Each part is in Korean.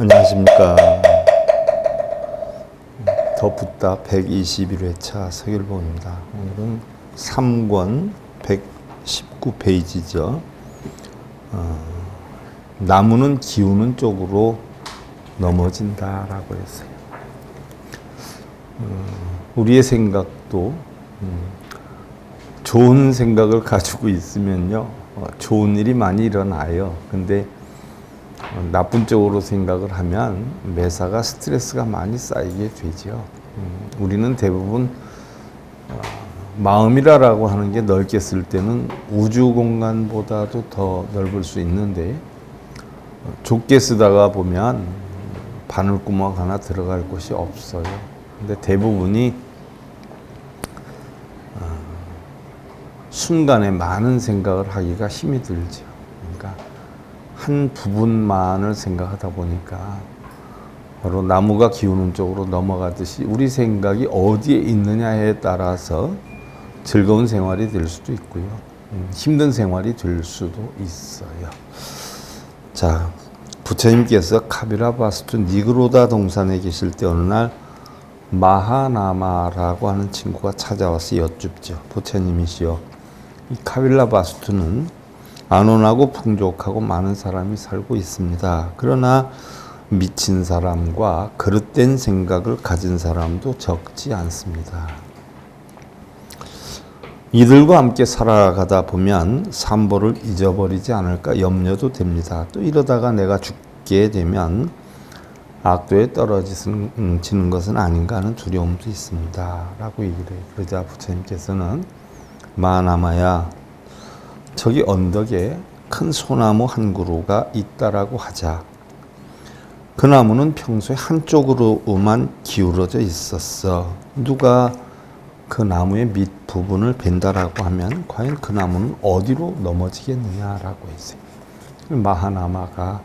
안녕하십니까. 더 붓다 121회차 서길보입니다. 오늘은 3권 119페이지죠. 나무는 기우는 쪽으로 넘어진다라고 했어요. 우리의 생각도 좋은 생각을 가지고 있으면요, 좋은 일이 많이 일어나요. 근데 나쁜 쪽으로 생각을 하면 매사가 스트레스가 많이 쌓이게 되죠. 우리는 대부분 마음이라고 하는 게 넓게 쓸 때는 우주 공간보다도 더 넓을 수 있는데, 좁게 쓰다가 보면 바늘구멍 하나 들어갈 곳이 없어요. 근데 대부분이 순간에 많은 생각을 하기가 힘이 들죠. 그러니까 한 부분만을 생각하다 보니까 바로 나무가 기우는 쪽으로 넘어가듯이 우리 생각이 어디에 있느냐에 따라서 즐거운 생활이 될 수도 있고요, 힘든 생활이 될 수도 있어요. 자, 부처님께서 카빌라바스투 니그로다 동산에 계실 때 어느 날 마하나마라고 하는 친구가 찾아와서 여쭙죠. 부처님이시여, 이 카빌라바스투는 안온하고 풍족하고 많은 사람이 살고 있습니다. 그러나 미친 사람과 그릇된 생각을 가진 사람도 적지 않습니다. 이들과 함께 살아가다 보면 삼보를 잊어버리지 않을까 염려도 됩니다. 또 이러다가 내가 죽게 되면 악도에 떨어지는 것은 아닌가 하는 두려움도 있습니다. 라고 얘기를 해요. 그러자 부처님께서는 마나마야, 저기 언덕에 큰 소나무 한 그루가 있다라고 하자. 그 나무는 평소에 한쪽으로만 기울어져 있었어. 누가 그 나무의 밑부분을 벤다라고 하면 과연 그 나무는 어디로 넘어지겠느냐라고 했어요. 마하나마가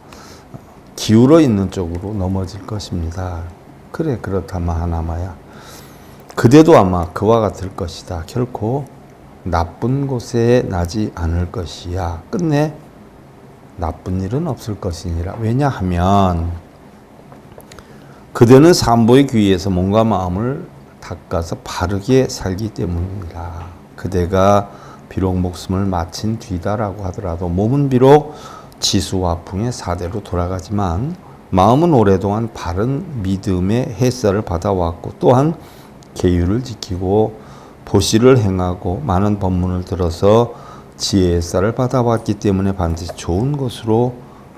기울어 있는 쪽으로 넘어질 것입니다. 그래, 그렇다 마하나마야. 그대도 아마 그와 같을 것이다. 결코 나쁜 곳에 나지 않을 것이야. 끝내 나쁜 일은 없을 것이니라. 왜냐하면 그대는 삼보의 귀에서 몸과 마음을 닦아서 바르게 살기 때문이라. 그대가 비록 목숨을 마친 뒤다라고 하더라도 몸은 비록 지수화풍의 사대로 돌아가지만 마음은 오랫동안 바른 믿음의 햇살을 받아왔고, 또한 계율을 지키고 보시를 행하고 많은 법문을 들어서 지혜의 쌀을 받아왔기 때문에 반드시 좋은 것으로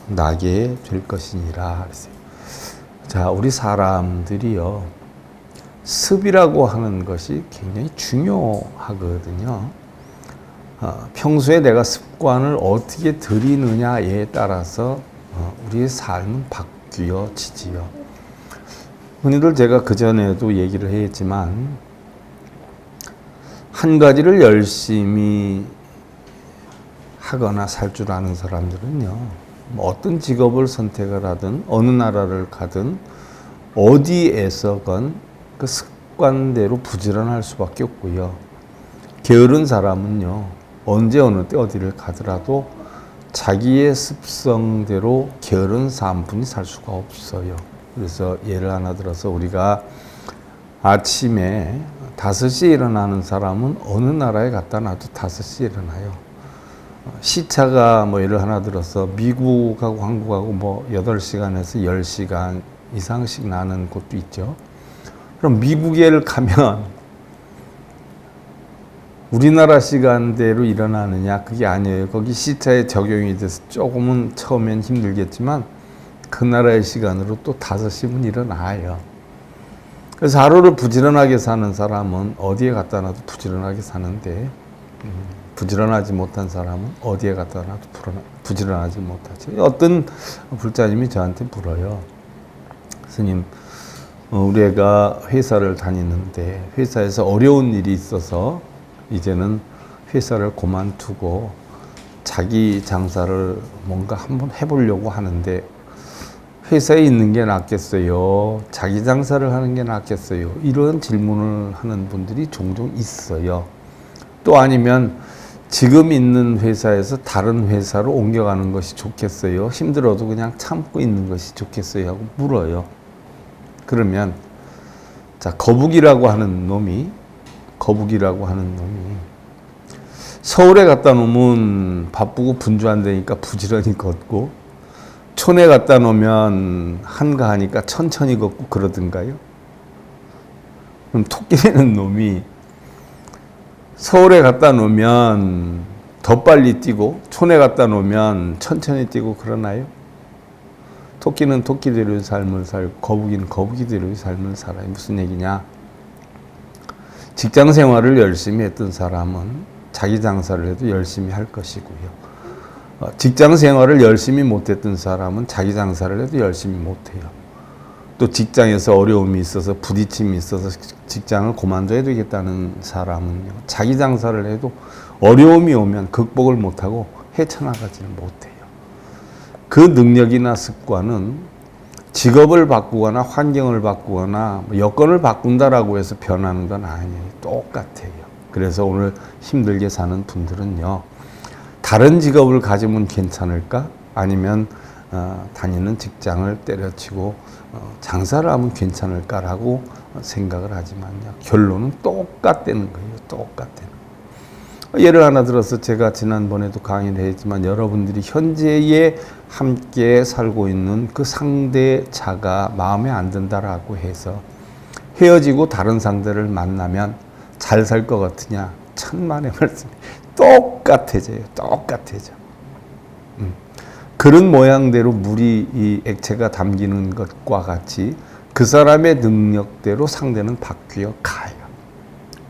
나게 될 것이니라 그랬어요. 자, 우리 사람들이요, 습이라고 하는 것이 굉장히 중요하거든요. 평소에 내가 습관을 어떻게 들이느냐에 따라서 우리의 삶은 바뀌어지지요. 흔히들 제가 그전에도 얘기를 했지만, 한 가지를 열심히 하거나 살 줄 아는 사람들은요, 어떤 직업을 선택을 하든 어느 나라를 가든 어디에서건 그 습관대로 부지런할 수밖에 없고요. 게으른 사람은요, 언제 어느 때 어디를 가더라도 자기의 습성대로 게으른 삶뿐이 살 수가 없어요. 그래서 예를 하나 들어서 우리가 아침에 5시에 일어나는 사람은 어느 나라에 갖다 놔도 5시에 일어나요. 시차가 예를 하나 들어서 미국하고 한국하고 8시간에서 10시간 이상씩 나는 곳도 있죠. 그럼 미국에 가면 우리나라 시간대로 일어나느냐? 그게 아니에요. 거기 시차에 적용이 돼서 조금은 처음엔 힘들겠지만 그 나라의 시간으로 또 5시면 일어나요. 그래서 하루를 부지런하게 사는 사람은 어디에 갖다 놔도 부지런하게 사는데, 부지런하지 못한 사람은 어디에 갖다 놔도 부지런하지 못하죠. 어떤 불자님이 저한테 물어요. 스님, 우리 애가 회사를 다니는데 회사에서 어려운 일이 있어서 이제는 회사를 그만두고 자기 장사를 뭔가 한번 해보려고 하는데 회사에 있는 게 낫겠어요? 자기 장사를 하는 게 낫겠어요? 이런 질문을 하는 분들이 종종 있어요. 또 아니면 지금 있는 회사에서 다른 회사로 옮겨가는 것이 좋겠어요? 힘들어도 그냥 참고 있는 것이 좋겠어요? 하고 물어요. 그러면 자, 거북이라고 하는 놈이 서울에 갖다 놓으면 바쁘고 분주한다니까 부지런히 걷고, 촌에 갖다 놓으면 한가하니까 천천히 걷고 그러던가요? 그럼 토끼라는 놈이 서울에 갖다 놓으면 더 빨리 뛰고 촌에 갖다 놓으면 천천히 뛰고 그러나요? 토끼는 토끼대로의 삶을 살고 거북이는 거북이대로의 삶을 살아요. 무슨 얘기냐? 직장 생활을 열심히 했던 사람은 자기 장사를 해도 열심히 할 것이고요. 직장 생활을 열심히 못했던 사람은 자기 장사를 해도 열심히 못해요. 또 직장에서 어려움이 있어서 부딪힘이 있어서 직장을 그만둬야 되겠다는 사람은요, 자기 장사를 해도 어려움이 오면 극복을 못하고 헤쳐나가지는 못해요. 그 능력이나 습관은 직업을 바꾸거나 환경을 바꾸거나 여건을 바꾼다라고 해서 변하는 건 아니에요. 똑같아요. 그래서 오늘 힘들게 사는 분들은요, 다른 직업을 가지면 괜찮을까? 아니면 다니는 직장을 때려치고 장사를 하면 괜찮을까라고 생각을 하지만요, 결론은 똑같다는 거예요. 똑같다는 거예요. 예를 하나 들어서 제가 지난번에도 강의를 했지만, 여러분들이 현재에 함께 살고 있는 그 상대자가 마음에 안 든다라고 해서 헤어지고 다른 상대를 만나면 잘 살 것 같으냐? 천만의 말씀. 똑같아져요. 똑같아져. 그런 모양대로 물이 이 액체가 담기는 것과 같이 그 사람의 능력대로 상대는 바뀌어 가요.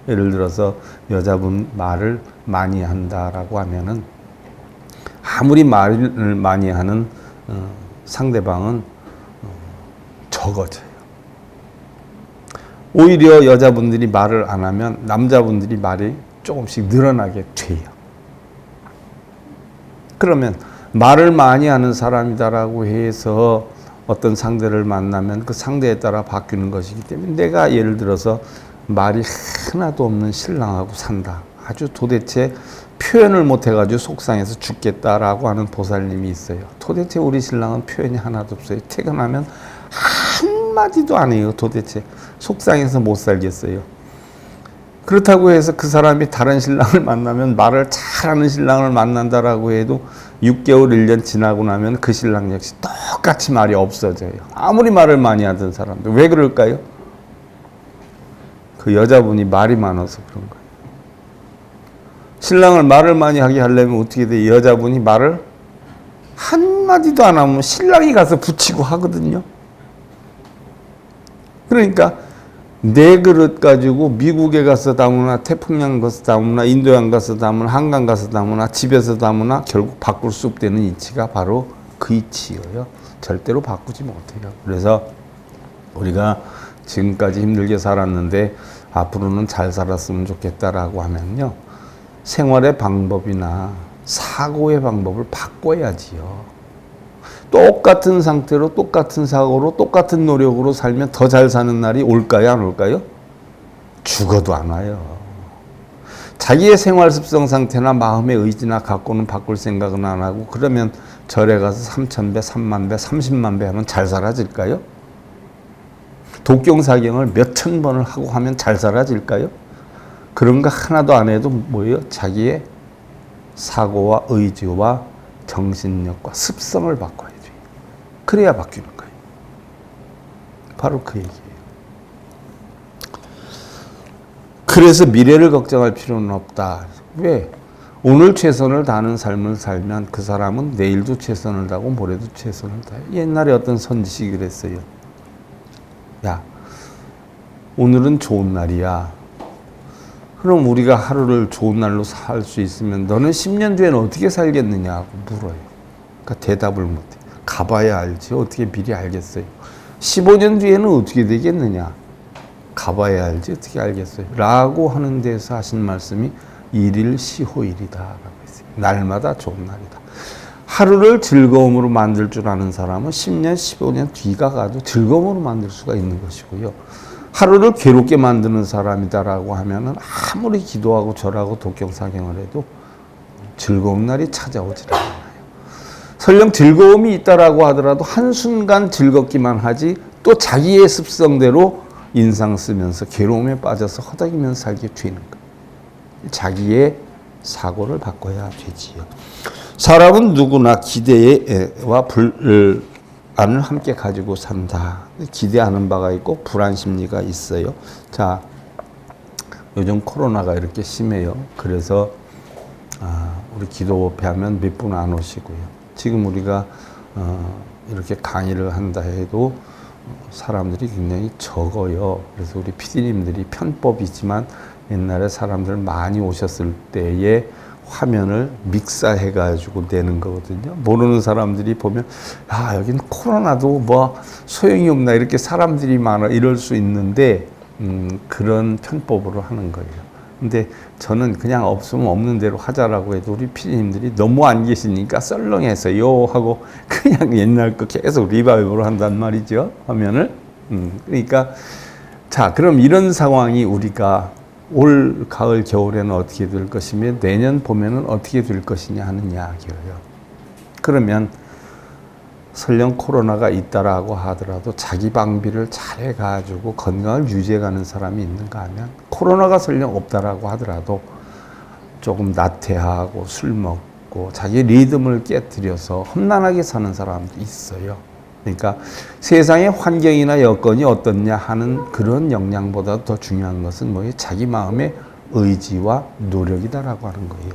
예를 들어서 여자분 말을 많이 한다라고 하면은 아무리 말을 많이 하는 상대방은 적어져요. 오히려 여자분들이 말을 안 하면 남자분들이 말이 조금씩 늘어나게 돼요. 그러면 말을 많이 하는 사람이다라고 해서 어떤 상대를 만나면 그 상대에 따라 바뀌는 것이기 때문에, 내가 예를 들어서 말이 하나도 없는 신랑하고 산다. 아주 도대체 표현을 못 해가지고 속상해서 죽겠다라고 하는 보살님이 있어요. 도대체 우리 신랑은 표현이 하나도 없어요. 퇴근하면 한마디도 안 해요. 도대체 속상해서 못 살겠어요. 그렇다고 해서 그 사람이 다른 신랑을 만나면, 말을 잘하는 신랑을 만난다라고 해도 6개월, 1년 지나고 나면 그 신랑 역시 똑같이 말이 없어져요. 아무리 말을 많이 하던 사람도. 왜 그럴까요? 그 여자분이 말이 많아서 그런 거예요. 신랑을 말을 많이 하게 하려면 어떻게 돼? 여자분이 말을 한마디도 안 하면 신랑이 가서 붙이고 하거든요. 그러니까 네 그릇 가지고 미국에 가서 담으나 태평양 가서 담으나 인도양 가서 담으나 한강 가서 담으나 집에서 담으나 결국 바꿀 수 없다는 이치가 바로 그 이치예요. 절대로 바꾸지 못해요. 그래서 우리가 지금까지 힘들게 살았는데 앞으로는 잘 살았으면 좋겠다라고 하면요, 생활의 방법이나 사고의 방법을 바꿔야지요. 똑같은 상태로 똑같은 사고로 똑같은 노력으로 살면 더 잘 사는 날이 올까요? 안 올까요? 죽어도 안 와요. 자기의 생활 습성 상태나 마음의 의지나 갖고는 바꿀 생각은 안 하고, 그러면 절에 가서 3,000배, 3만 배, 30만 배 하면 잘 살아질까요? 독경사경을 몇천 번을 하고 하면 잘 살아질까요? 그런 거 하나도 안 해도 뭐예요? 자기의 사고와 의지와 정신력과 습성을 바꿔야 돼요. 그래야 바뀌는 거예요. 바로 그 얘기예요. 그래서 미래를 걱정할 필요는 없다. 왜? 오늘 최선을 다하는 삶을 살면 그 사람은 내일도 최선을 다하고 모레도 최선을 다해요. 옛날에 어떤 선지식이 그랬어요. 야, 오늘은 좋은 날이야. 그럼 우리가 하루를 좋은 날로 살 수 있으면 너는 10년 뒤에는 어떻게 살겠느냐고 물어요. 그러니까 대답을 못해. 가봐야 알지. 어떻게 미리 알겠어요. 15년 뒤에는 어떻게 되겠느냐. 가봐야 알지. 어떻게 알겠어요. 라고 하는 데서 하신 말씀이 일일시호일이다 라고 했어요. 날마다 좋은 날이다. 하루를 즐거움으로 만들 줄 아는 사람은 10년, 15년 뒤가 가도 즐거움으로 만들 수가 있는 것이고요. 하루를 괴롭게 만드는 사람이다라고 하면은 아무리 기도하고 절하고 독경사경을 해도 즐거운 날이 찾아오질 않아요. 설령 즐거움이 있다라고 하더라도 한순간 즐겁기만 하지 또 자기의 습성대로 인상 쓰면서 괴로움에 빠져서 허덕이면서 살게 되는 거예요. 자기의 사고를 바꿔야 되지요. 사람은 누구나 기대와 불안을 함께 가지고 산다. 기대하는 바가 있고 불안 심리가 있어요. 자, 요즘 코로나가 이렇게 심해요. 그래서 우리 기도회 하면 몇 분 안 오시고요. 지금 우리가 이렇게 강의를 한다 해도 사람들이 굉장히 적어요. 그래서 우리 PD님들이 편법이지만 옛날에 사람들 많이 오셨을 때에 화면을 믹사해가지고 내는 거거든요. 모르는 사람들이 보면 여긴 코로나도 뭐 소용이 없나 이렇게 사람들이 많아 이럴 수 있는데 그런 편법으로 하는 거예요. 근데 저는 그냥 없으면 없는 대로 하자라고 해도 우리 PD님들이 너무 안 계시니까 썰렁해서요 하고 그냥 옛날 거 계속 리바이브로 한단 말이죠. 화면을. 그러니까 자, 그럼 이런 상황이 우리가 올 가을 겨울에는 어떻게 될 것이며 내년 봄에는 어떻게 될 것이냐 하는 이야기예요. 그러면 설령 코로나가 있다라고 하더라도 자기 방비를 잘해가지고 건강을 유지해가는 사람이 있는가 하면 코로나가 설령 없다라고 하더라도 조금 나태하고 술 먹고 자기 리듬을 깨뜨려서 험난하게 사는 사람도 있어요. 그러니까 세상의 환경이나 여건이 어떻냐 하는 그런 역량보다 더 중요한 것은 뭐예요? 자기 마음의 의지와 노력이다라고 하는 거예요.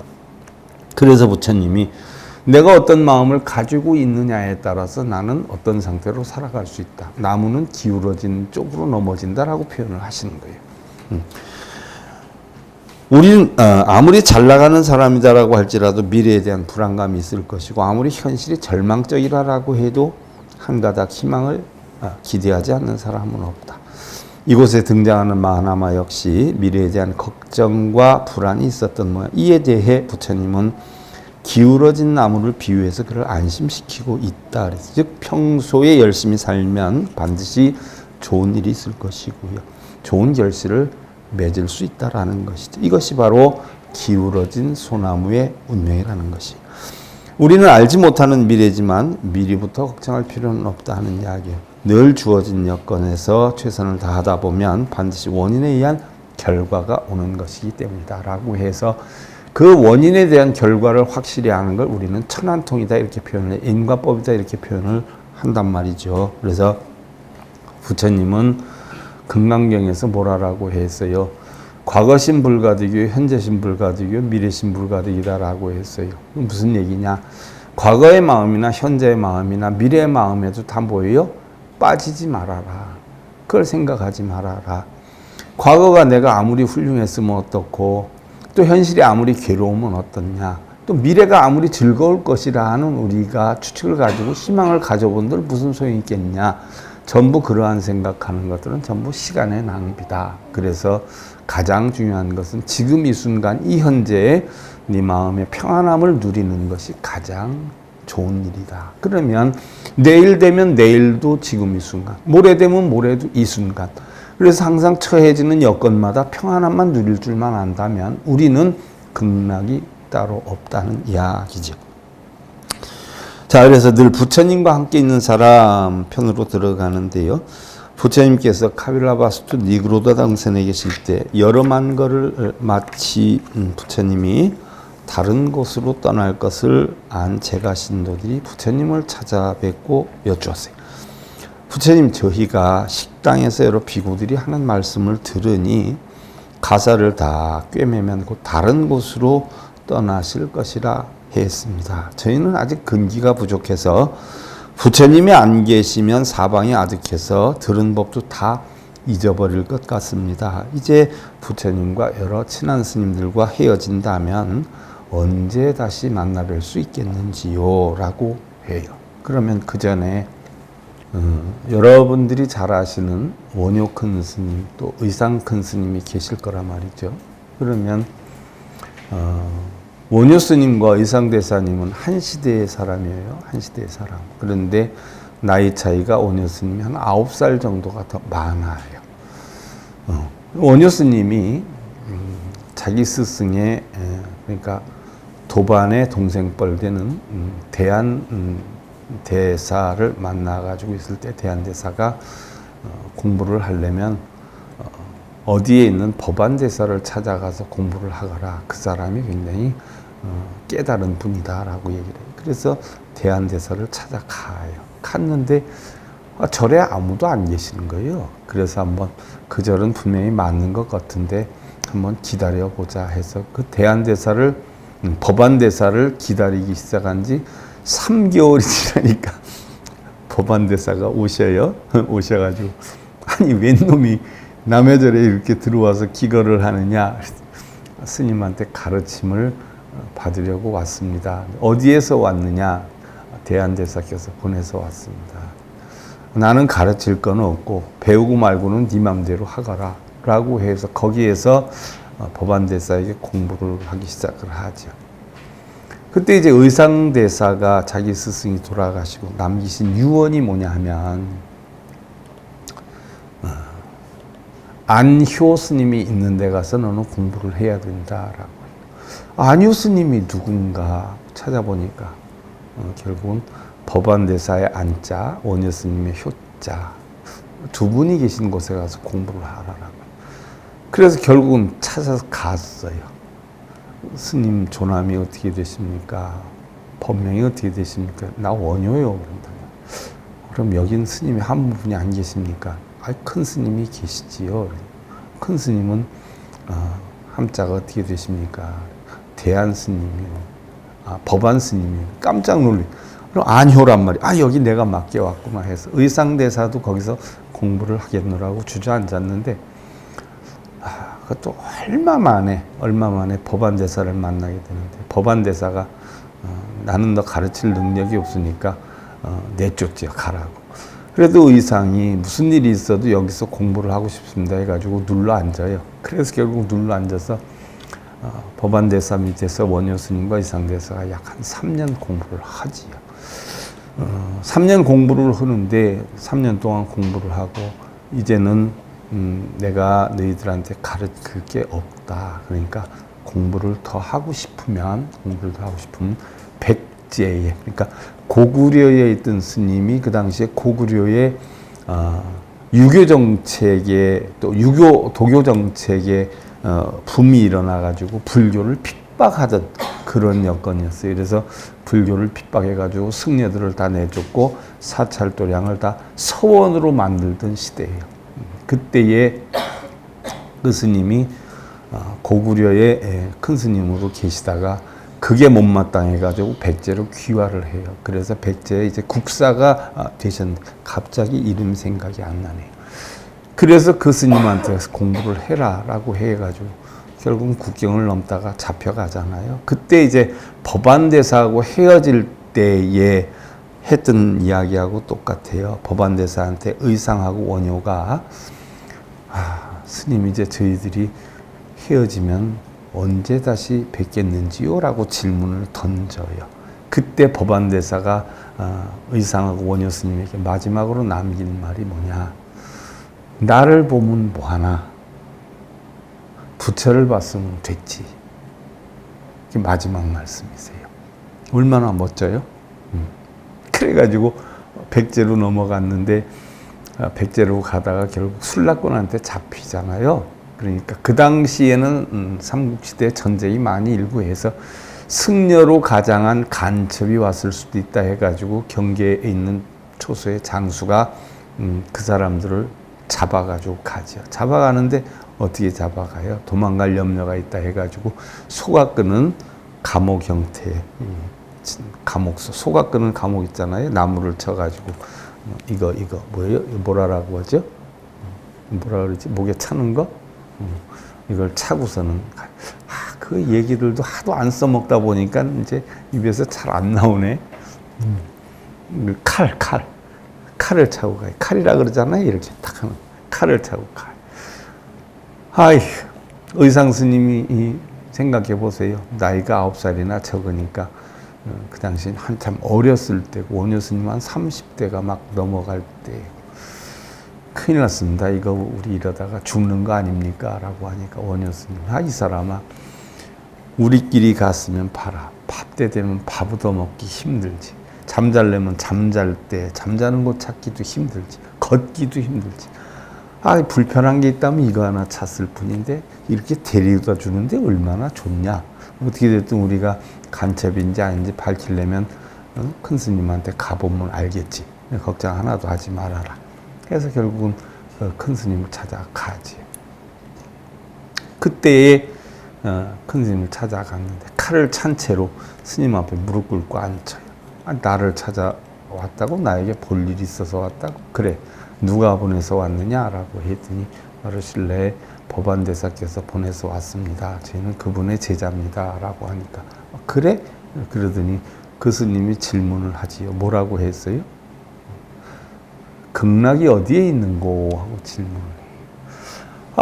그래서 부처님이 내가 어떤 마음을 가지고 있느냐에 따라서 나는 어떤 상태로 살아갈 수 있다. 나무는 기울어진 쪽으로 넘어진다라고 표현을 하시는 거예요. 우리는 아무리 잘 나가는 사람이다라고 할지라도 미래에 대한 불안감이 있을 것이고 아무리 현실이 절망적이라고 해도 한 가닥 희망을 기대하지 않는 사람은 없다. 이곳에 등장하는 마하나마 역시 미래에 대한 걱정과 불안이 있었던 모양. 이에 대해 부처님은 기울어진 나무를 비유해서 그를 안심시키고 있다. 그래서 즉 평소에 열심히 살면 반드시 좋은 일이 있을 것이고요. 좋은 결실을 맺을 수 있다라는 것이죠. 이것이 바로 기울어진 소나무의 운명이라는 것이에요. 우리는 알지 못하는 미래지만 미리부터 걱정할 필요는 없다 하는 이야기예요. 늘 주어진 여건에서 최선을 다하다 보면 반드시 원인에 의한 결과가 오는 것이기 때문이다 라고 해서 그 원인에 대한 결과를 확실히 아는 걸 우리는 천한통이다 이렇게 표현을 해요. 인과법이다 이렇게 표현을 한단 말이죠. 그래서 부처님은 금강경에서 뭐라고 했어요? 과거신 불가득이요, 현재신 불가득이요, 미래신 불가득이다라고 했어요. 무슨 얘기냐? 과거의 마음이나 현재의 마음이나 미래의 마음에도 다 뭐예요? 빠지지 말아라. 그걸 생각하지 말아라. 과거가 내가 아무리 훌륭했으면 어떻고 또 현실이 아무리 괴로우면 어떻냐. 또 미래가 아무리 즐거울 것이라 하는 우리가 추측을 가지고 희망을 가져본들 무슨 소용이 있겠냐. 전부 그러한 생각하는 것들은 전부 시간의 낭비다. 그래서 가장 중요한 것은 지금 이 순간 이 현재의 네 마음의 평안함을 누리는 것이 가장 좋은 일이다. 그러면 내일 되면 내일도 지금 이 순간, 모레 되면 모레도 이 순간. 그래서 항상 처해지는 여건마다 평안함만 누릴 줄만 안다면 우리는 극락이 따로 없다는 이야기죠. 자, 그래서 늘 부처님과 함께 있는 사람 편으로 들어가는데요. 부처님께서 카빌라바스투 니그로다 당선에 계실 때 여러 만거를 마친 부처님이 다른 곳으로 떠날 것을 안 제가 신도들이 부처님을 찾아뵙고 여쭈었어요. 부처님, 저희가 식당에서 여러 비구들이 하는 말씀을 들으니 가사를 다 꿰매면 곧 다른 곳으로 떠나실 것이라 했습니다. 저희는 아직 근기가 부족해서 부처님이 안 계시면 사방이 아득해서 들은 법도 다 잊어버릴 것 같습니다. 이제 부처님과 여러 친한 스님들과 헤어진다면 언제 다시 만나뵐 수 있겠는지요? 라고 해요. 그러면 그 전에 여러분들이 잘 아시는 원효 큰 스님 또 의상 큰 스님이 계실 거란 말이죠. 그러면 원효 스님과 의상 대사님은 한 시대의 사람이에요. 한 시대의 사람. 그런데 나이 차이가 원효 스님이 한 9살 정도가 더 많아요. 원효 스님이 자기 스승의 그러니까 도반의 동생뻘 되는 대한 대사를 만나가지고 있을 때 대한 대사가 공부를 하려면 어디에 있는 법안 대사를 찾아가서 공부를 하거라. 그 사람이 굉장히 깨달은 분이다라고 얘기를 해요. 그래서 대한 대사를 찾아가요. 갔는데 절에 아무도 안 계시는 거예요. 그래서 한번 그 절은 분명히 맞는 것 같은데 한번 기다려보자 해서 그 대한 대사를 법안 대사를 기다리기 시작한 지 3개월이 지나니까 법안 대사가 오셔요. 오셔가지고 아니 웬 놈이 남의 절에 이렇게 들어와서 기거를 하느냐. 스님한테 가르침을 받으려고 왔습니다. 어디에서 왔느냐. 대한 대사께서 보내서 왔습니다. 나는 가르칠 건 없고 배우고 말고는 네 맘대로 하거라 라고 해서 거기에서 법안 대사에게 공부를 하기 시작을 하죠. 그때 이제 의상 대사가 자기 스승이 돌아가시고 남기신 유언이 뭐냐 하면 안효 스님이 있는 데 가서 너는 공부를 해야 된다라고. 안효 스님이 누군가 찾아보니까 결국은 법안 대사의 안자, 원효 스님의 효자 두 분이 계신 곳에 가서 공부를 하라라고. 그래서 결국은 찾아서 갔어요. 스님 조남이 어떻게 되십니까? 법명이 어떻게 되십니까? 나 원효요. 그럼 여긴 스님이 한 분이 안 계십니까? 큰 스님이 계시지요. 큰 스님은 함자가 어떻게 되십니까? 대한 스님이요. 법안 스님이요. 깜짝 놀래. 그럼 안효란 말이야. 여기 내가 맡겨왔구나 해서 의상대사도 거기서 공부를 하겠노라고 주저앉았는데 그것도 얼마 만에 법안대사를 만나게 되는데 법안대사가 나는 너 가르칠 능력이 없으니까 내쫓지요. 가라고. 그래도 의상이 무슨 일이 있어도 여기서 공부를 하고 싶습니다 해가지고 눌러 앉아요. 그래서 결국 눌러 앉아서 법안대사 밑에서 원효 스님과 의상대사가 약 한 3년 공부를 하지요. 3년 공부를 하는데 3년 동안 공부를 하고 이제는 내가 너희들한테 가르칠 게 없다. 그러니까 공부를 더 하고 싶으면 백제에, 그러니까 고구려에 있던 스님이 그 당시에 고구려의 유교 정책에 또 도교 정책에 붐이 일어나가지고 불교를 핍박하던 그런 여건이었어요. 그래서 불교를 핍박해가지고 승려들을 다 내쫓고 사찰도량을 다 서원으로 만들던 시대예요. 그때에 그 스님이 고구려의 큰 스님으로 계시다가 그게 못마땅해가지고 백제로 귀화를 해요. 그래서 백제에 이제 국사가 되셨는데 갑자기 이름 생각이 안 나네요. 그래서 그 스님한테 공부를 해라라고 해가지고 결국은 국경을 넘다가 잡혀가잖아요. 그때 이제 법안대사하고 헤어질 때에 했던 이야기하고 똑같아요. 법안대사한테 의상하고 원효가 스님 이제 저희들이 헤어지면 언제 다시 뵙겠는지요? 라고 질문을 던져요. 그때 법안대사가 의상하고 원효 스님에게 마지막으로 남긴 말이 뭐냐. 나를 보면 뭐하나. 부처를 봤으면 됐지. 이게 마지막 말씀이세요. 얼마나 멋져요? 그래가지고 백제로 넘어갔는데 백제로 가다가 결국 술락군한테 잡히잖아요. 그러니까 그 당시에는 삼국시대 전쟁이 많이 일고 해서 승려로 가장한 간첩이 왔을 수도 있다 해가지고 경계에 있는 초소의 장수가 그 사람들을 잡아가지고 가죠. 잡아가는데 어떻게 잡아가요? 도망갈 염려가 있다 해가지고 속아끄는 감옥 형태, 감옥소, 속아끄는 감옥 있잖아요. 나무를 쳐가지고 이거 뭐예요? 뭐라고 하죠? 뭐라 그러지? 목에 차는 거? 이걸 차고서는 그 얘기들도 하도 안 써먹다 보니까 이제 입에서 잘 안 나오네. 칼을 차고 가요. 칼이라 그러잖아요. 이렇게 딱 하는 칼을 차고 가요. 의상 스님이 생각해 보세요. 나이가 9살이나 적으니까 그 당시 한참 어렸을 때고 원효 스님 한 30대가 막 넘어갈 때 큰일 났습니다. 이거 우리 이러다가 죽는 거 아닙니까? 라고 하니까 원효 스님 이 사람아 우리끼리 갔으면 봐라. 밥때 되면 밥 얻어먹기 힘들지. 잠잘려면 잠잘 때 잠자는 곳 찾기도 힘들지. 걷기도 힘들지. 불편한 게 있다면 이거 하나 찾을 뿐인데 이렇게 데려다 주는데 얼마나 좋냐. 어떻게 됐든 우리가 간첩인지 아닌지 밝히려면 큰 스님한테 가보면 알겠지. 걱정 하나도 하지 말아라. 그래서 결국은 큰 스님을 찾아가지. 그때에 큰 스님을 찾아갔는데 칼을 찬 채로 스님 앞에 무릎 꿇고 앉혀요. 나를 찾아왔다고? 나에게 볼 일이 있어서 왔다고? 그래. 누가 보내서 왔느냐라고 했더니 어르신래 법안대사께서 보내서 왔습니다. 저희는 그분의 제자입니다. 라고 하니까 그래? 그러더니 그 스님이 질문을 하지요. 뭐라고 했어요? 극락이 어디에 있는고? 하고 질문을 해요.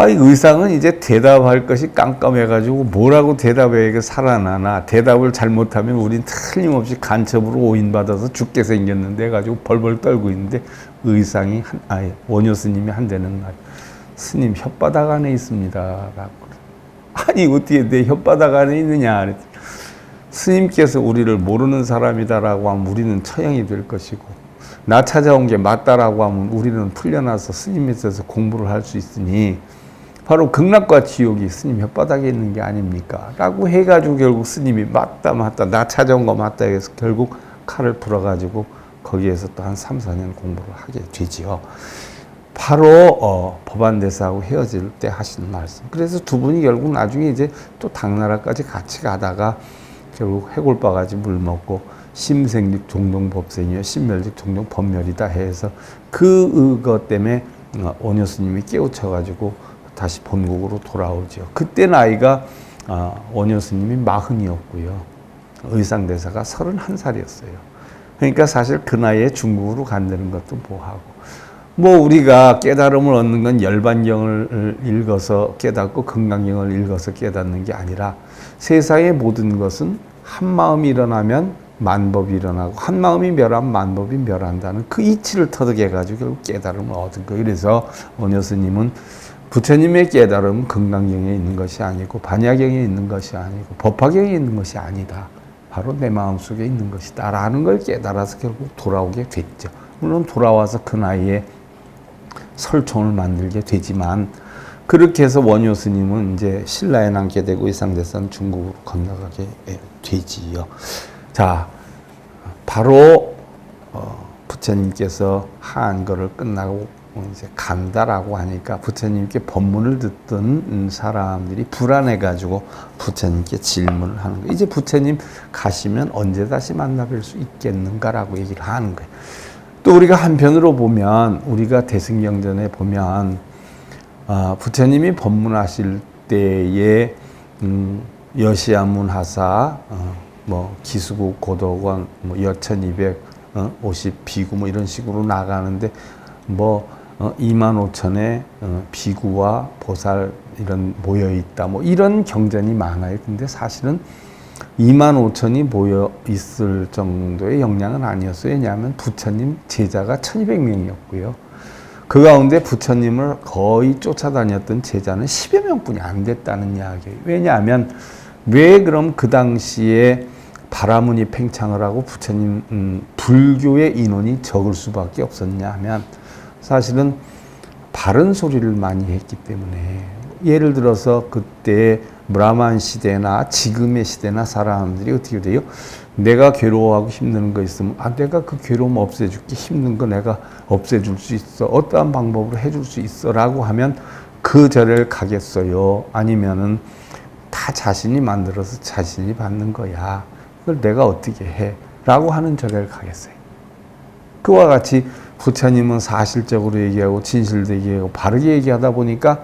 이 의상은 이제 대답할 것이 깜깜해가지고 뭐라고 대답해야 살아나나. 대답을 잘못하면 우린 틀림없이 간첩으로 오인받아서 죽게 생겼는데 해가지고 벌벌 떨고 있는데 의상이 원효 스님이 한대는 말. 스님 혓바닥 안에 있습니다. 라고. 어떻게 내 혓바닥 안에 있느냐. 그랬더니 스님께서 우리를 모르는 사람이다라고 하면 우리는 처형이 될 것이고 나 찾아온 게 맞다라고 하면 우리는 풀려나서 스님 밑에서 공부를 할 수 있으니 바로 극락과 지옥이 스님 혓바닥에 있는 게 아닙니까? 라고 해가지고 결국 스님이 맞다 나 찾아온 거 맞다 해서 결국 칼을 풀어가지고 거기에서 또 한 3, 4년 공부를 하게 되지요. 바로 법안대사하고 헤어질 때 하시는 말씀. 그래서 두 분이 결국 나중에 이제 또 당나라까지 같이 가다가 결국 해골바가지 물 먹고 심생직 종동법생이요 신멸직 종동법멸이다 해서 그것 때문에 원효 스님이 깨우쳐가지고 다시 본국으로 돌아오죠. 그때 나이가 원효 스님이 40이었고요. 의상대사가 31살이었어요. 그러니까 사실 그 나이에 중국으로 간다는 것도 뭐하고 우리가 깨달음을 얻는 건 열반경을 읽어서 깨닫고 금강경을 읽어서 깨닫는 게 아니라 세상의 모든 것은 한 마음이 일어나면 만법이 일어나고 한 마음이 멸하면 만법이 멸한다는 그 이치를 터득해가지고 결국 깨달음을 얻은 거예요. 그래서 원효 스님은 부처님의 깨달음은 금강경에 있는 것이 아니고 반야경에 있는 것이 아니고 법화경에 있는 것이 아니다. 바로 내 마음속에 있는 것이다 라는 걸 깨달아서 결국 돌아오게 됐죠. 물론 돌아와서 그 나이에 설총을 만들게 되지만 그렇게 해서 원효 스님은 이제 신라에 남게 되고 의상대사는 중국으로 건너가게 되지요. 자, 바로 부처님께서 한거를 끝나고 이제 간다라고 하니까 부처님께 법문을 듣던 사람들이 불안해가지고 부처님께 질문을 하는 거예요. 이제 부처님 가시면 언제 다시 만나뵐 수 있겠는가라고 얘기를 하는 거예요. 또 우리가 한편으로 보면 우리가 대승경전에 보면 부처님이 법문하실 때에 여시아문 하사 기수국 고도관 여천250 비구 이런 식으로 나가는데 25,000의 비구와 보살 이런 모여 있다 이런 경전이 많아요. 근데 사실은 25,000이 모여 있을 정도의 역량은 아니었어요. 왜냐하면 부처님 제자가 1200명이었고요. 그 가운데 부처님을 거의 쫓아다녔던 제자는 10여 명뿐이 안 됐다는 이야기예요. 왜냐하면 왜 그럼 그 당시에 바라문이 팽창을 하고 부처님 불교의 인원이 적을 수밖에 없었냐 하면 사실은 바른 소리를 많이 했기 때문에 예를 들어서 그때 브라만 시대나 지금의 시대나 사람들이 어떻게 돼요? 내가 괴로워하고 힘든 거 있으면 내가 그 괴로움 없애줄게. 힘든 거 내가 없애줄 수 있어. 어떠한 방법으로 해줄 수 있어 라고 하면 그 절을 가겠어요? 아니면은 다 자신이 만들어서 자신이 받는 거야. 그걸 내가 어떻게 해? 라고 하는 절을 가겠어요. 그와 같이 부처님은 사실적으로 얘기하고 진실도 얘기하고 바르게 얘기하다 보니까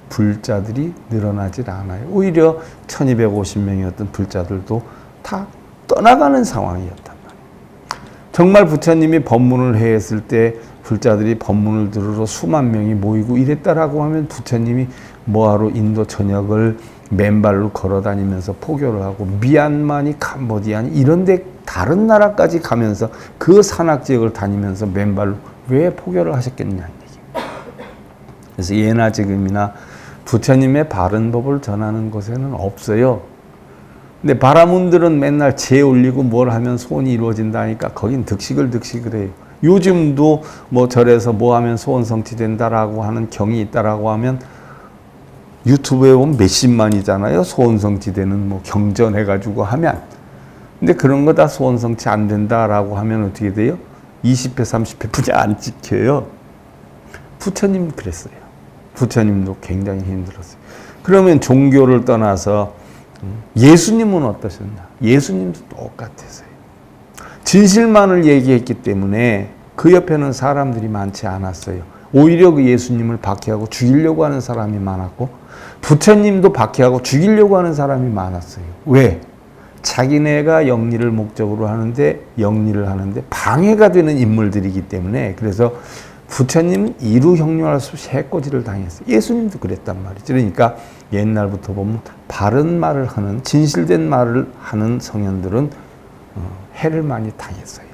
불자들이 늘어나질 않아요. 오히려 1250명이었던 불자들도 다 떠나가는 상황이었단 말이에요. 정말 부처님이 법문을 했을 때 불자들이 법문을 들으러 수만 명이 모이고 이랬다라고 하면 부처님이 뭐하러 인도 전역을 맨발로 걸어다니면서 포교를 하고 미얀마니 캄보디아니 이런 데 다른 나라까지 가면서 그 산악지역을 다니면서 맨발로 왜 포교를 하셨겠냐는 얘기예요. 그래서 예나 지금이나 부처님의 바른 법을 전하는 곳에는 없어요. 근데 바라문들은 맨날 재 올리고 뭘 하면 소원이 이루어진다니까 거긴 득식을 해요. 요즘도 뭐 절에서 뭐 하면 소원 성취된다라고 하는 경이 있다라고 하면 유튜브에 보면 몇십만이잖아요. 소원 성취되는 뭐 경전해가지고 하면. 근데 그런 거 다 소원 성취 안 된다라고 하면 어떻게 돼요? 20회, 30회 분이 안 찍혀요. 부처님 그랬어요. 부처님도 굉장히 힘들었어요. 그러면 종교를 떠나서 예수님은 어떠셨나? 예수님도 똑같았어요. 진실만을 얘기했기 때문에 그 옆에는 사람들이 많지 않았어요. 오히려 그 예수님을 박해하고 죽이려고 하는 사람이 많았고 부처님도 박해하고 죽이려고 하는 사람이 많았어요. 왜? 자기네가 영리를 목적으로 하는데 영리를 하는데 방해가 되는 인물들이기 때문에 그래서 부처님은 이루 형용할 수 없이 해코지를 당했어요. 예수님도 그랬단 말이죠. 그러니까 옛날부터 보면 바른 말을 하는 진실된 말을 하는 성현들은 해를 많이 당했어요.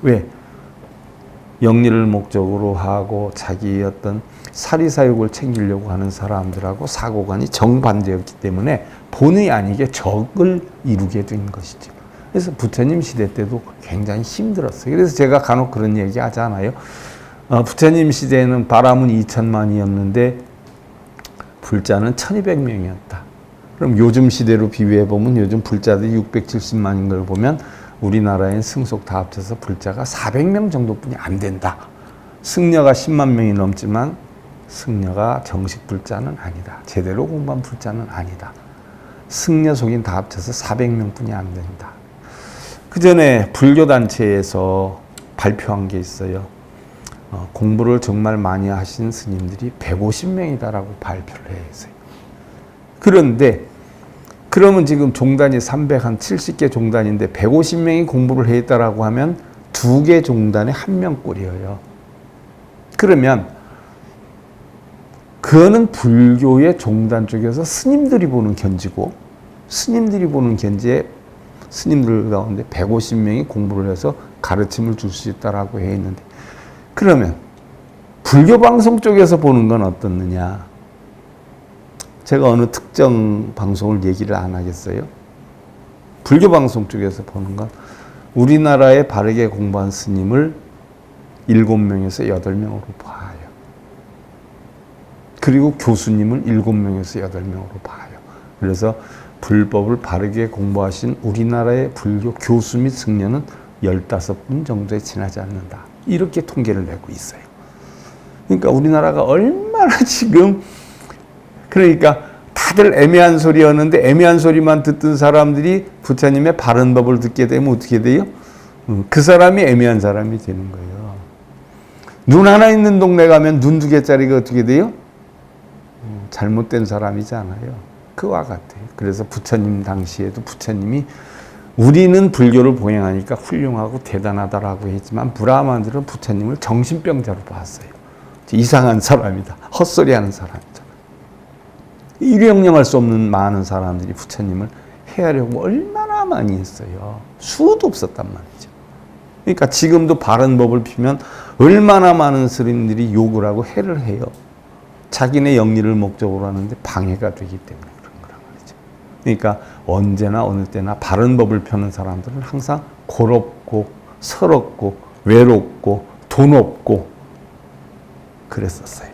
왜? 영리를 목적으로 하고 자기의 어떤 사리사욕을 챙기려고 하는 사람들하고 사고관이 정반대였기 때문에 본의 아니게 적을 이루게 된 것이죠. 그래서 부처님 시대 때도 굉장히 힘들었어요. 그래서 제가 간혹 그런 얘기 하잖아요. 부처님 시대에는 바라문 2천만이었는데 불자는 1200명이었다. 그럼 요즘 시대로 비교해보면 요즘 불자들이 670만인 걸 보면 우리나라엔 승속 다 합쳐서 불자가 400명 정도뿐이 안 된다. 승려가 10만 명이 넘지만 승려가 정식 불자는 아니다. 제대로 공부한 불자는 아니다. 승려 속인 다 합쳐서 400명뿐이 안 된다. 그 전에 불교단체에서 발표한 게 있어요. 공부를 정말 많이 하신 스님들이 150명이다라고 발표를 했어요. 그런데 그러면 지금 종단이 370개 종단인데 150명이 공부를 했다라고 하면 2개 종단에 1명꼴이에요. 그러면 그거는 불교의 종단 쪽에서 스님들이 보는 견지고 스님들이 보는 견지에 스님들 가운데 150명이 공부를 해서 가르침을 줄 수 있다라고 해 있는데 그러면 불교 방송 쪽에서 보는 건 어떻느냐? 제가 어느 특정 방송을 얘기를 안 하겠어요. 불교 방송 쪽에서 보는 건 우리나라에 바르게 공부한 스님을 7명에서 8명으로 봐요. 그리고 교수님을 7명에서 8명으로 봐요. 그래서 불법을 바르게 공부하신 우리나라의 불교 교수 및 승려는 15분 정도에 지나지 않는다. 이렇게 통계를 내고 있어요. 그러니까 우리나라가 얼마나 지금 그러니까 다들 애매한 소리였는데 애매한 소리만 듣던 사람들이 부처님의 바른 법을 듣게 되면 어떻게 돼요? 그 사람이 애매한 사람이 되는 거예요. 눈 하나 있는 동네 가면 눈 2개짜리가 어떻게 돼요? 잘못된 사람이잖아요. 그와 같아요. 그래서 부처님 당시에도 부처님이 우리는 불교를 봉행하니까 훌륭하고 대단하다라고 했지만 브라ಹ만들은 부처님을 정신병자로 봤어요. 이상한 사람이다. 헛소리하는 사람이다. 일형령할 수 없는 많은 사람들이 부처님을 해하려고 얼마나 많이 했어요. 수도 없었단 말이죠. 그러니까 지금도 바른 법을 피면 얼마나 많은 스님들이 욕을 하고 해를 해요. 자기네 영리를 목적으로 하는데 방해가 되기 때문에 그런 거란 말이죠. 그러니까 언제나 어느 때나 바른 법을 펴는 사람들은 항상 고롭고 서럽고 외롭고 돈 없고 그랬었어요.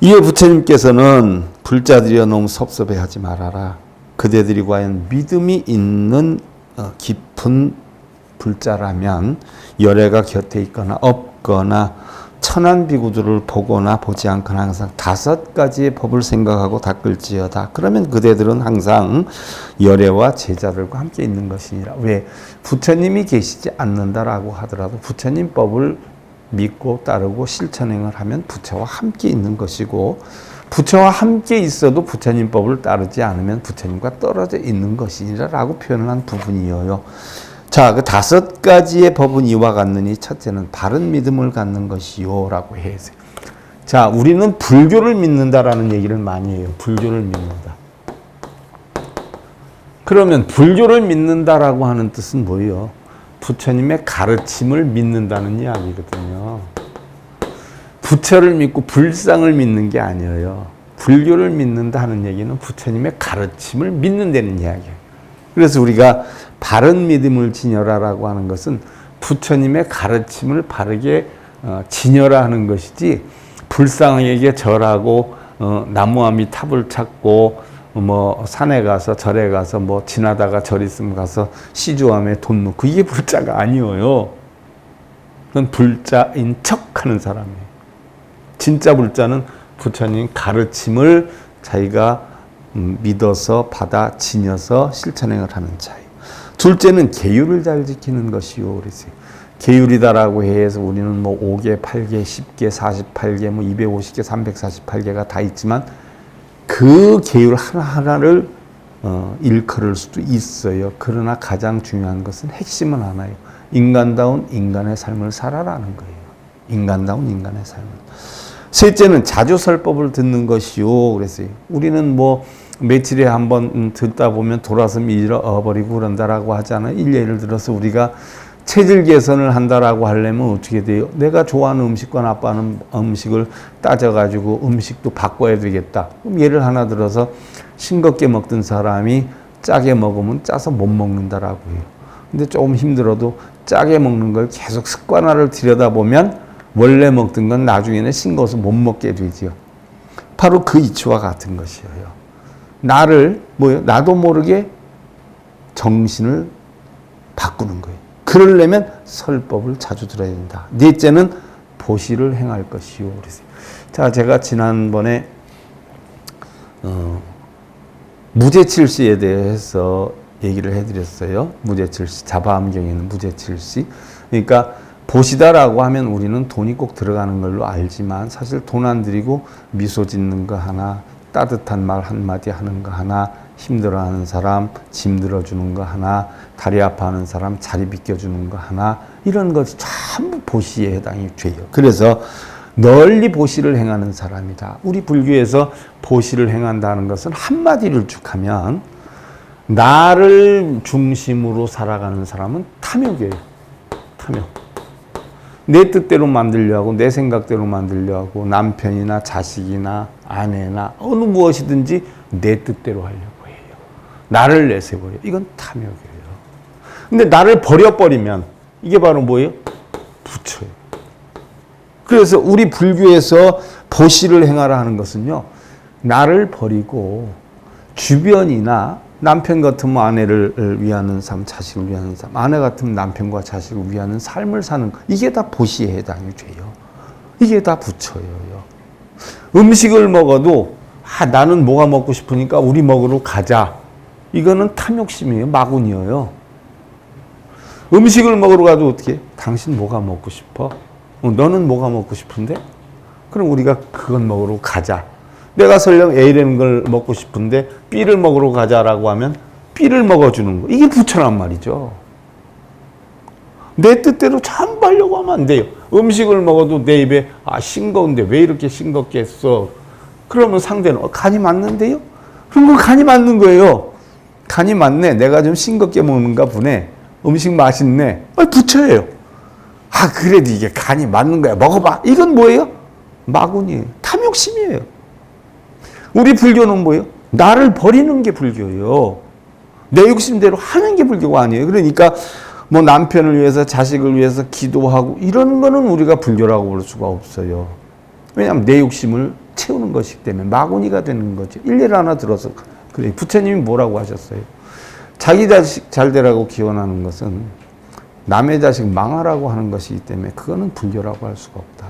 이에 부처님께서는 불자들이여 너무 섭섭해하지 말아라. 그대들이 과연 믿음이 있는 깊은 불자라면 열애가 곁에 있거나 없거나 천한 비구들을 보거나 보지 않거나 항상 5가지의 법을 생각하고 닦을지어다. 그러면 그대들은 항상 열애와 제자들과 함께 있는 것이니라. 왜? 부처님이 계시지 않는다라고 하더라도 부처님 법을 믿고 따르고 실천행을 하면 부처와 함께 있는 것이고 부처와 함께 있어도 부처님 법을 따르지 않으면 부처님과 떨어져 있는 것이니라 라고 표현을 한 부분이에요. 자, 그 5가지의 법은 이와 같느니 첫째는 바른 믿음을 갖는 것이요 라고 해요. 자, 우리는 불교를 믿는다라는 얘기를 많이 해요. 불교를 믿는다. 그러면 불교를 믿는다라고 하는 뜻은 뭐예요? 부처님의 가르침을 믿는다는 이야기거든요. 부처를 믿고 불상을 믿는 게 아니에요. 불교를 믿는다 하는 얘기는 부처님의 가르침을 믿는다는 이야기예요. 그래서 우리가 바른 믿음을 지녀라라고 하는 것은 부처님의 가르침을 바르게 지녀라 하는 것이지, 불상에게 절하고 나무아미 탑을 찾고 뭐 산에 가서 절에 가서 뭐 지나다가 절 있으면 가서 시주함에 돈 넣고, 이게 불자가 아니에요. 그건 불자인 척하는 사람이에요. 진짜 불자는 부처님 가르침을 자기가 믿어서 받아 지녀서 실천행을 하는 자예요. 둘째는 계율을 잘 지키는 것이요. 그랬어요. 계율이다라고 해서 우리는 뭐 5개, 8개, 10개, 48개, 뭐 250개, 348개가 다 있지만 그 계율 하나하나를 일컬을 수도 있어요. 그러나 가장 중요한 것은 핵심은 하나예요. 인간다운 인간의 삶을 살아라는 거예요. 인간다운 인간의 삶을. 셋째는 자주설법을 듣는 것이요. 그랬어요. 우리는 뭐 며칠에 한번 듣다 보면 돌아서 잃어버리고 그런다라고 하잖아요. 예를 들어서 우리가 체질 개선을 한다라고 하려면 어떻게 돼요? 내가 좋아하는 음식과 나빠하는 음식을 따져가지고 음식도 바꿔야 되겠다. 그럼 예를 하나 들어서 싱겁게 먹던 사람이 짜게 먹으면 짜서 못 먹는다라고 해요. 근데 조금 힘들어도 짜게 먹는 걸 계속 습관화를 들여다보면 원래 먹던 건 나중에는 싱거워서 못 먹게 되지요. 바로 그 이치와 같은 것이에요. 나도 모르게 정신을 바꾸는 거예요. 그러려면 설법을 자주 들어야 된다. 넷째는 보시를 행할 것이요. 그랬어요. 자, 제가 지난번에 무제칠시에 대해서 얘기를 해드렸어요. 무제칠시, 자바암경에 있는 무제칠시. 그러니까 보시다라고 하면 우리는 돈이 꼭 들어가는 걸로 알지만 사실 돈 안 들이고 미소 짓는 거 하나, 따뜻한 말 한마디 하는 거 하나, 힘들어하는 사람 짐 들어주는 거 하나, 다리 아파하는 사람 자리 비켜주는 거 하나, 이런 것이 전부 보시에 해당이 돼요. 그래서 널리 보시를 행하는 사람이다. 우리 불교에서 보시를 행한다는 것은 한마디를 쭉 하면 나를 중심으로 살아가는 사람은 탐욕이에요. 탐욕. 내 뜻대로 만들려고, 내 생각대로 만들려고, 남편이나 자식이나 아내나 어느 무엇이든지 내 뜻대로 하려고 해요. 나를 내세워요. 이건 탐욕이에요. 근데 나를 버려버리면 이게 바로 뭐예요? 부처예요. 그래서 우리 불교에서 보시를 행하라 하는 것은요, 나를 버리고 주변이나 남편 같으면 아내를 위하는 삶, 자식을 위하는 삶, 아내 같으면 남편과 자식을 위하는 삶을 사는 것, 이게 다 보시에 해당이 돼요. 이게 다 부처예요. 음식을 먹어도 나는 뭐가 먹고 싶으니까 우리 먹으러 가자. 이거는 탐욕심이에요. 마군이에요. 음식을 먹으러 가도 어떻게? 당신 뭐가 먹고 싶어? 너는 뭐가 먹고 싶은데? 그럼 우리가 그건 먹으러 가자. 내가 설령 A라는 걸 먹고 싶은데 B를 먹으러 가자라고 하면 B를 먹어주는 거. 이게 부처란 말이죠. 내 뜻대로 전부 하려고 하면 안 돼요. 음식을 먹어도 내 입에 싱거운데 왜 이렇게 싱겁게 했어? 그러면 상대는 간이 맞는데요? 그럼 그 간이 맞는 거예요. 간이 맞네. 내가 좀 싱겁게 먹는가 보네. 음식 맛있네. 부처예요. 그래도 이게 간이 맞는 거야. 먹어봐. 이건 뭐예요? 마군이에요. 탐욕심이에요. 우리 불교는 뭐예요? 나를 버리는 게 불교예요. 내 욕심대로 하는 게 불교가 아니에요. 그러니까 뭐 남편을 위해서, 자식을 위해서 기도하고 이런 거는 우리가 불교라고 볼 수가 없어요. 왜냐하면 내 욕심을 채우는 것이기 때문에 마구니가 되는 거죠. 일례를 하나 들어서 그래. 부처님이 뭐라고 하셨어요? 자기 자식 잘 되라고 기원하는 것은 남의 자식 망하라고 하는 것이기 때문에 그거는 불교라고 할 수가 없다.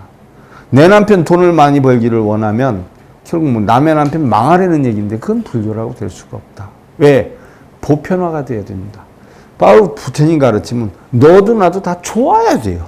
내 남편 돈을 많이 벌기를 원하면 결국 뭐 남의 남편 망하려는 얘기인데 그건 불교라고 될 수가 없다. 왜? 보편화가 돼야 됩니다. 바로 부처님 가르침은 너도 나도 다 좋아야 돼요.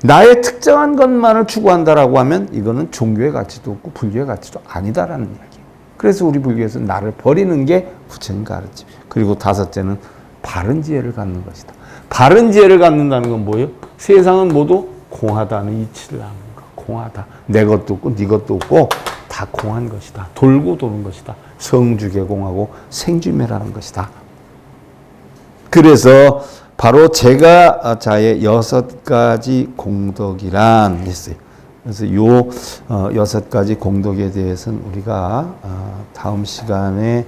나의 특정한 것만을 추구한다라고 하면 이거는 종교의 가치도 없고 불교의 가치도 아니다라는 이야기예요. 그래서 우리 불교에서 나를 버리는 게 부처님 가르침. 그리고 다섯째는 바른 지혜를 갖는 것이다. 바른 지혜를 갖는다는 건 뭐예요? 세상은 모두 공하다는 이치를 하는 거. 공하다. 내 것도 없고 네 것도 없고 다 공한 것이다. 돌고 도는 것이다. 성주개공하고 생주매라는 것이다. 그래서 바로 제가 자의 6가지 공덕이란 했어요. 그래서 요 6가지 공덕에 대해서는 우리가 다음 시간에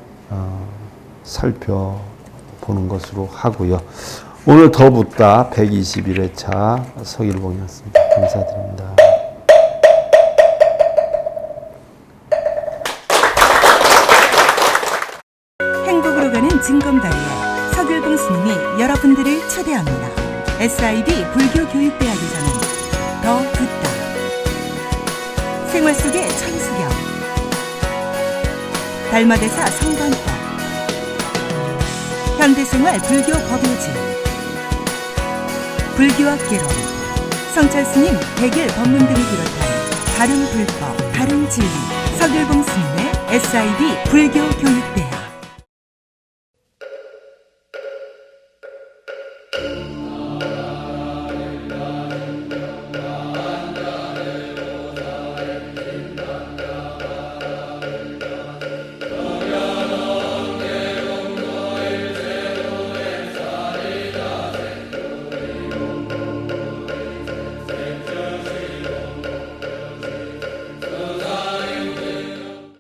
살펴보는 것으로 하고요. 오늘 더 붙다 121회차 서길봉이었습니다. 감사드립니다. 행복으로 가는 징검다리에 서길봉 스님이 여러분들을 초대합니다. SIB 불교교육대학에서는 더 붙다, 생활 속의 천수경, 달마대사 성관법, 현대생활 불교 법요지, 불교학 개론, 성찰스님 백일 법문 등을 비롯한 다른 불법, 다른 진리, 서길봉 스님의 SIB 불교교육대학